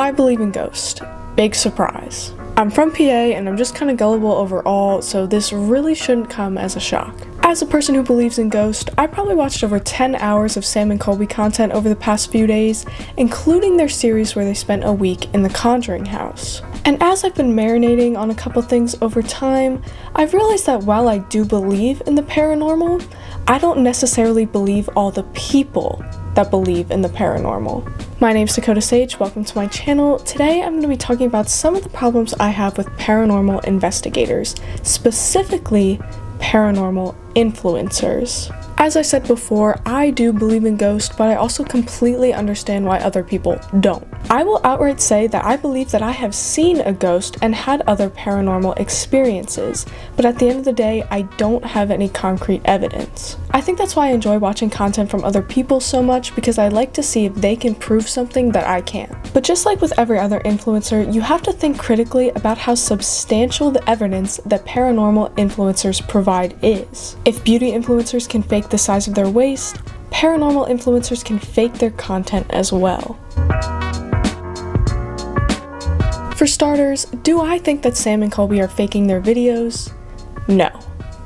I believe in ghosts. Big surprise. I'm from PA and I'm just kind of gullible overall, so this really shouldn't come as a shock. As a person who believes in ghosts, I probably watched over 10 hours of Sam and Colby content over the past few days, including their series where they spent a week in the Conjuring house. And as I've been marinating on a couple things over time, I've realized that while I do believe in the paranormal, I don't necessarily believe all the people that believe in the paranormal. My name's Dakota Sage, welcome to my channel. Today I'm going to be talking about some of the problems I have with paranormal investigators, specifically paranormal influencers. As I said before, I do believe in ghosts, but I also completely understand why other people don't. I will outright say that I believe that I have seen a ghost and had other paranormal experiences, but at the end of the day, I don't have any concrete evidence. I think that's why I enjoy watching content from other people so much, because I like to see if they can prove something that I can't. But just like with every other influencer, you have to think critically about how substantial the evidence that paranormal influencers provide is. If beauty influencers can fake the size of their waist, paranormal influencers can fake their content as well. For starters, do I think that Sam and Colby are faking their videos? No.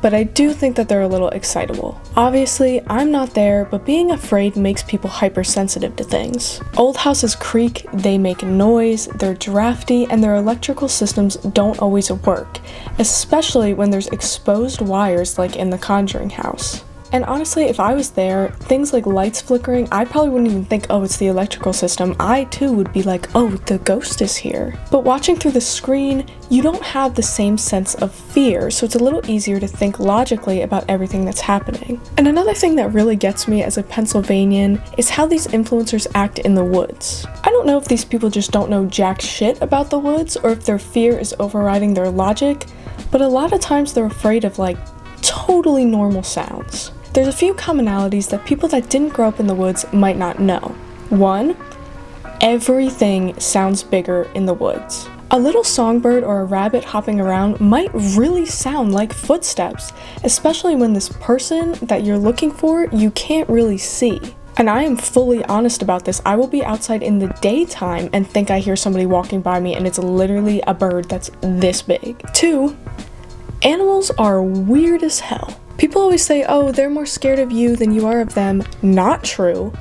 But I do think that they're a little excitable. Obviously, I'm not there, but being afraid makes people hypersensitive to things. Old houses creak, they make noise, they're drafty, and their electrical systems don't always work, especially when there's exposed wires like in the Conjuring house. And honestly, if I was there, things like lights flickering, I probably wouldn't even think, oh, it's the electrical system. I too would be like, oh, the ghost is here. But watching through the screen, you don't have the same sense of fear, so it's a little easier to think logically about everything that's happening. And another thing that really gets me as a Pennsylvanian is how these influencers act in the woods. I don't know if these people just don't know jack shit about the woods, or if their fear is overriding their logic, but a lot of times they're afraid of like totally normal sounds. There's a few commonalities that people that didn't grow up in the woods might not know. 1. Everything sounds bigger in the woods. A little songbird or a rabbit hopping around might really sound like footsteps, especially when this person that you're looking for you can't really see. And I am fully honest about this. I will be outside in the daytime and think I hear somebody walking by me and it's literally a bird that's this big. 2. Animals are weird as hell. People always say, oh, they're more scared of you than you are of them. Not true.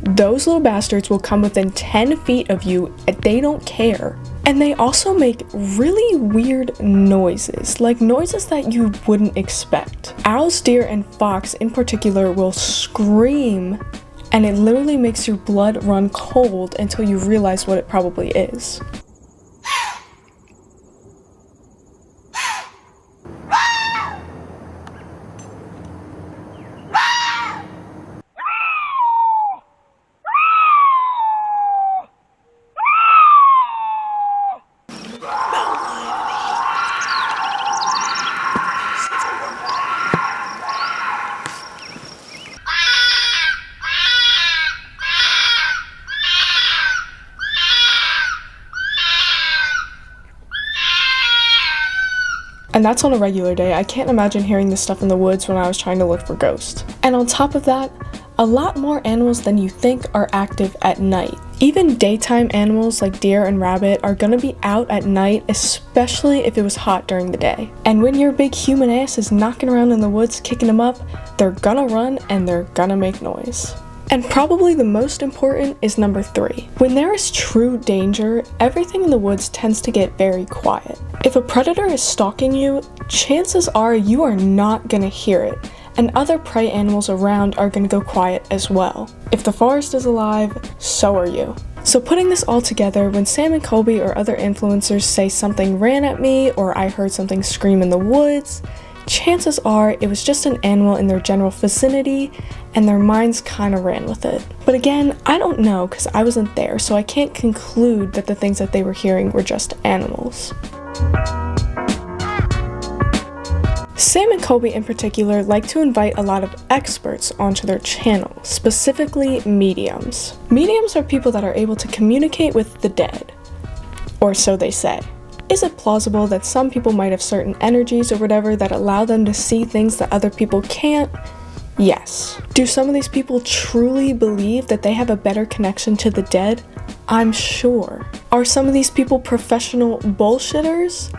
Those little bastards will come within 10 feet of you and they don't care. And they also make really weird noises, like noises that you wouldn't expect. Owls, deer, and fox in particular will scream, and it literally makes your blood run cold until you realize what it probably is. And that's on a regular day. I can't imagine hearing this stuff in the woods when I was trying to look for ghosts. And on top of that, a lot more animals than you think are active at night. Even daytime animals like deer and rabbit are gonna be out at night, especially if it was hot during the day. And when your big human ass is knocking around in the woods kicking them up, they're gonna run and they're gonna make noise. And probably the most important is number 3. When there is true danger, everything in the woods tends to get very quiet. If a predator is stalking you, chances are you are not gonna hear it, and other prey animals around are gonna go quiet as well. If the forest is alive, so are you. So putting this all together, when Sam and Colby or other influencers say something ran at me or I heard something scream in the woods, chances are it was just an animal in their general vicinity and their minds kind of ran with it. But again, I don't know because I wasn't there, so I can't conclude that the things that they were hearing were just animals. Sam and Colby in particular like to invite a lot of experts onto their channel, specifically mediums. Mediums are people that are able to communicate with the dead, or so they say. Is it plausible that some people might have certain energies or whatever that allow them to see things that other people can't? Yes. Do some of these people truly believe that they have a better connection to the dead? I'm sure. Are some of these people professional bullshitters?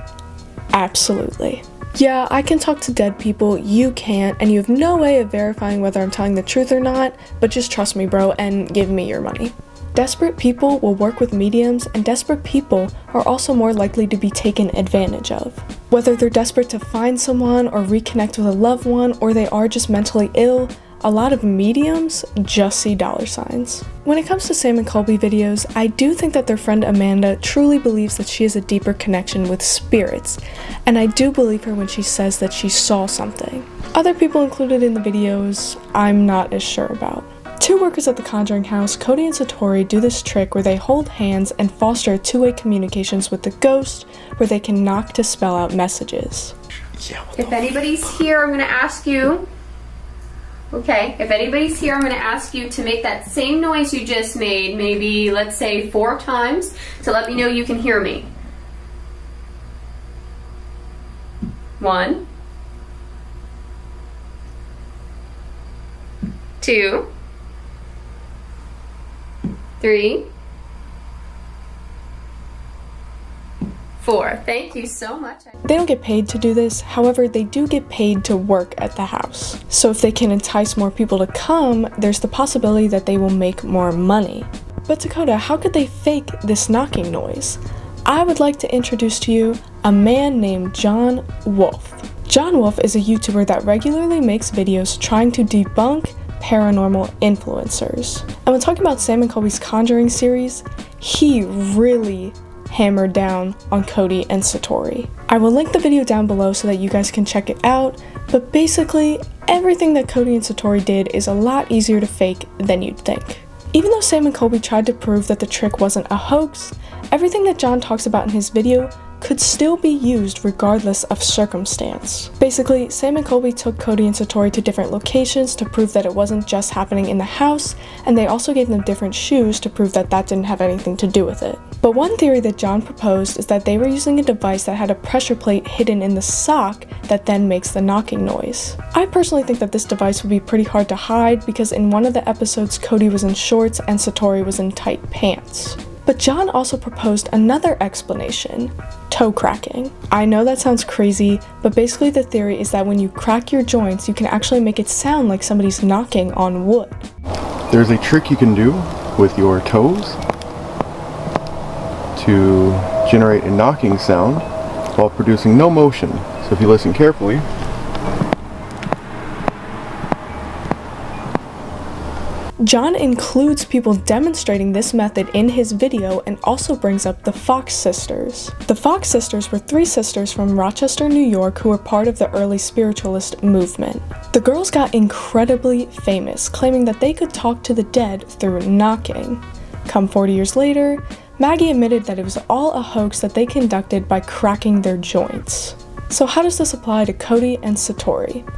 Absolutely. Yeah, I can talk to dead people, you can't, and you have no way of verifying whether I'm telling the truth or not, but just trust me, bro, and give me your money. Desperate people will work with mediums, and desperate people are also more likely to be taken advantage of. Whether they're desperate to find someone or reconnect with a loved one, or they are just mentally ill, a lot of mediums just see dollar signs. When it comes to Sam and Colby videos, I do think that their friend Amanda truly believes that she has a deeper connection with spirits, and I do believe her when she says that she saw something. Other people included in the videos, I'm not as sure about. Two workers at the Conjuring house, Cody and Satori, do this trick where they hold hands and foster two-way communications with the ghost, where they can knock to spell out messages. If anybody's here, I'm gonna ask you. Okay, if anybody's here, I'm going to ask you to make that same noise you just made, maybe, let's say, 4 times, to let me know you can hear me. 1, 2, 3, 4. Thank you so much. They don't get paid to do this, however, they do get paid to work at the house. So if they can entice more people to come, there's the possibility that they will make more money. But Dakota, how could they fake this knocking noise? I would like to introduce to you a man named John Wolf. John Wolf is a YouTuber that regularly makes videos trying to debunk paranormal influencers. And when talking about Sam and Colby's Conjuring series, he really hammered down on Cody and Satori. I will link the video down below so that you guys can check it out, but basically, everything that Cody and Satori did is a lot easier to fake than you'd think. Even though Sam and Colby tried to prove that the trick wasn't a hoax, everything that John talks about in his video could still be used regardless of circumstance. Basically, Sam and Colby took Cody and Satori to different locations to prove that it wasn't just happening in the house, and they also gave them different shoes to prove that that didn't have anything to do with it. But one theory that John proposed is that they were using a device that had a pressure plate hidden in the sock that then makes the knocking noise. I personally think that this device would be pretty hard to hide because in one of the episodes Cody was in shorts and Satori was in tight pants. But John also proposed another explanation, toe cracking. I know that sounds crazy, but basically the theory is that when you crack your joints, you can actually make it sound like somebody's knocking on wood. There's a trick you can do with your toes to generate a knocking sound while producing no motion. So if you listen carefully, John includes people demonstrating this method in his video and also brings up the Fox sisters. The Fox sisters were 3 sisters from Rochester, New York who were part of the early spiritualist movement. The girls got incredibly famous, claiming that they could talk to the dead through knocking. Come 40 years later, Maggie admitted that it was all a hoax that they conducted by cracking their joints. So how does this apply to Cody and Satori?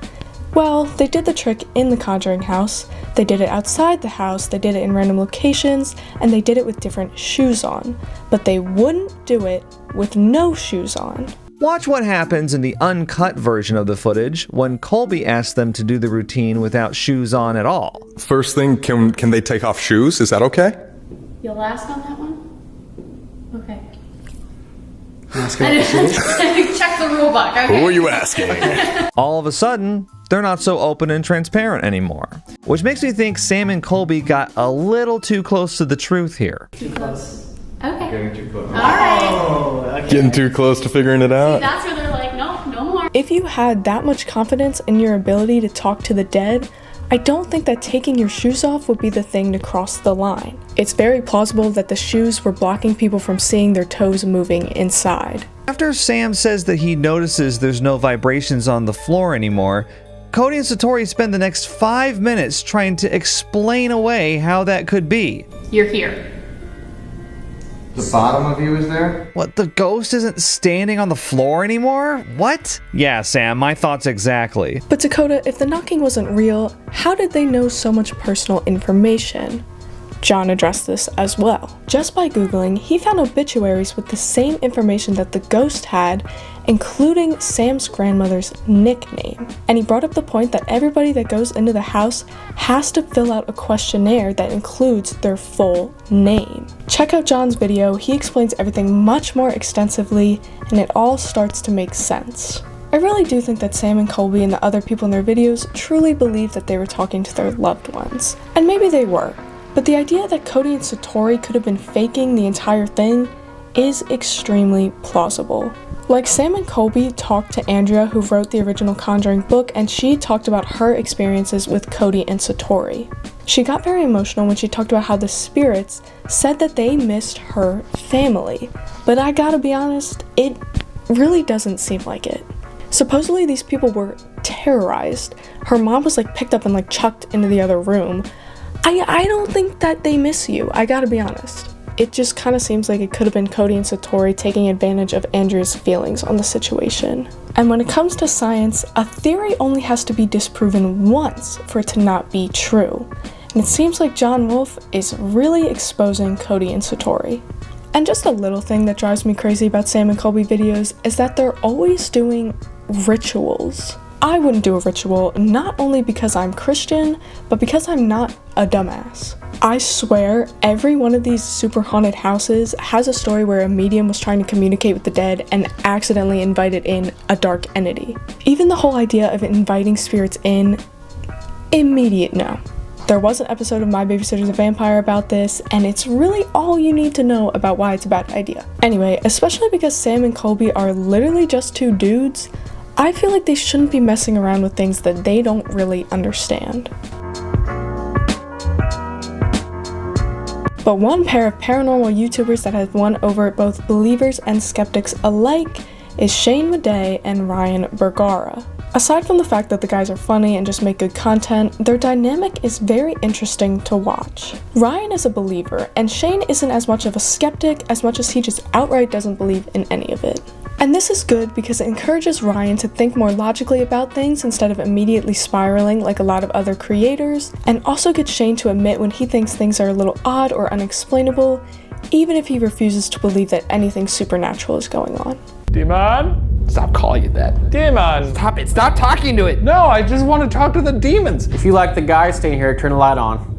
Well, they did the trick in the Conjuring house, they did it outside the house, they did it in random locations, and they did it with different shoes on. But they wouldn't do it with no shoes on. Watch what happens in the uncut version of the footage when Colby asked them to do the routine without shoes on at all. First thing, can they take off shoes? Is that okay? You'll ask on that one? Okay. Check the rule book. Okay. Who are you asking? All of a sudden, they're not so open and transparent anymore. Which makes me think Sam and Colby got a little too close to the truth here. Too close. Okay. getting too close. Alright. Getting too close to figuring it out. That's where they're like, no, no more. If you had that much confidence in your ability to talk to the dead, I don't think that taking your shoes off would be the thing to cross the line. It's very plausible that the shoes were blocking people from seeing their toes moving inside. After Sam says that he notices there's no vibrations on the floor anymore, Cody and Satori spend the next 5 minutes trying to explain away how that could be. You're here. The bottom of you is there? What, the ghost isn't standing on the floor anymore? What? Yeah, Sam, my thoughts exactly. But Dakota, if the knocking wasn't real, how did they know so much personal information? John addressed this as well. Just by Googling, he found obituaries with the same information that the ghost had, including Sam's grandmother's nickname. And he brought up the point that everybody that goes into the house has to fill out a questionnaire that includes their full name. Check out John's video, he explains everything much more extensively, and it all starts to make sense. I really do think that Sam and Colby and the other people in their videos truly believe that they were talking to their loved ones. And maybe they were. But the idea that Cody and Satori could have been faking the entire thing is extremely plausible. Like, Sam and Colby talked to Andrea, who wrote the original Conjuring book, and she talked about her experiences with Cody and Satori. She got very emotional when she talked about how the spirits said that they missed her family. But I gotta be honest, it really doesn't seem like it. Supposedly these people were terrorized. Her mom was picked up and chucked into the other room. I don't think that they miss you, I gotta be honest. It just kind of seems like it could have been Cody and Satori taking advantage of Andrea's feelings on the situation. And when it comes to science, a theory only has to be disproven once for it to not be true. And it seems like John Wolfe is really exposing Cody and Satori. And just a little thing that drives me crazy about Sam and Colby videos is that they're always doing rituals. I wouldn't do a ritual, not only because I'm Christian, but because I'm not a dumbass. I swear every one of these super haunted houses has a story where a medium was trying to communicate with the dead and accidentally invited in a dark entity. Even the whole idea of inviting spirits in, immediate no. There was an episode of My Babysitter's a Vampire about this, and it's really all you need to know about why it's a bad idea. Anyway, especially because Sam and Colby are literally just two dudes, I feel like they shouldn't be messing around with things that they don't really understand. But one pair of paranormal YouTubers that has won over both believers and skeptics alike is Shane Madej and Ryan Bergara. Aside from the fact that the guys are funny and just make good content, their dynamic is very interesting to watch. Ryan is a believer, and Shane isn't as much of a skeptic as much as he just outright doesn't believe in any of it. And this is good because it encourages Ryan to think more logically about things instead of immediately spiraling like a lot of other creators, and also gets Shane to admit when he thinks things are a little odd or unexplainable, even if he refuses to believe that anything supernatural is going on. Demon? Stop calling it that. Demon! Stop it. Stop talking to it. No, I just want to talk to the demons. If you like the guy, stay here, turn the light on.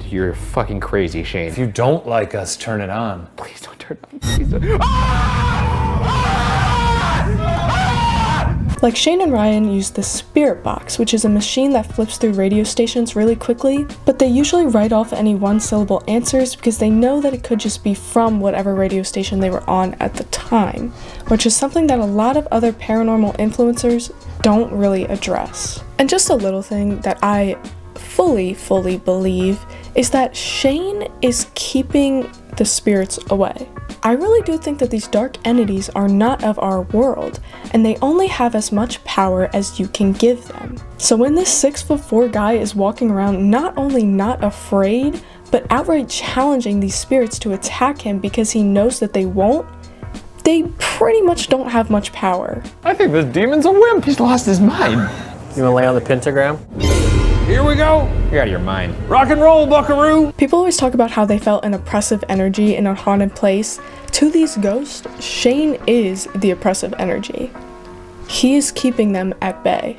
You're fucking crazy, Shane. If you don't like us, turn it on. Please don't turn it on. Please don't. Like, Shane and Ryan use the Spirit Box, which is a machine that flips through radio stations really quickly, but they usually write off any one-syllable answers because they know that it could just be from whatever radio station they were on at the time, which is something that a lot of other paranormal influencers don't really address. And just a little thing that I fully believe is that Shane is keeping the spirits away. I really do think that these dark entities are not of our world, and they only have as much power as you can give them. So when this 6'4" guy is walking around not only not afraid, but outright challenging these spirits to attack him because he knows that they won't, they pretty much don't have much power. I think this demon's a wimp. He's lost his mind. You wanna lay on the pentagram? Here we go. You're out of your mind. Rock and roll, buckaroo. People always talk about how they felt an oppressive energy in a haunted place. To these ghosts, Shane is the oppressive energy. He is keeping them at bay.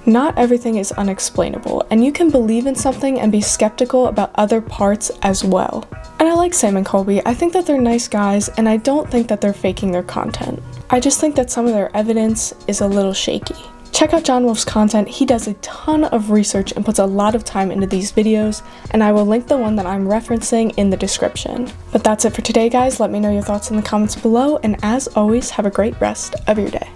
Not everything is unexplainable, and you can believe in something and be skeptical about other parts as well. And I like Sam and Colby. I think that they're nice guys, and I don't think that they're faking their content. I just think that some of their evidence is a little shaky. Check out John Wolfe's content. He does a ton of research and puts a lot of time into these videos, and I will link the one that I'm referencing in the description. But that's it for today, guys. Let me know your thoughts in the comments below, and as always, have a great rest of your day.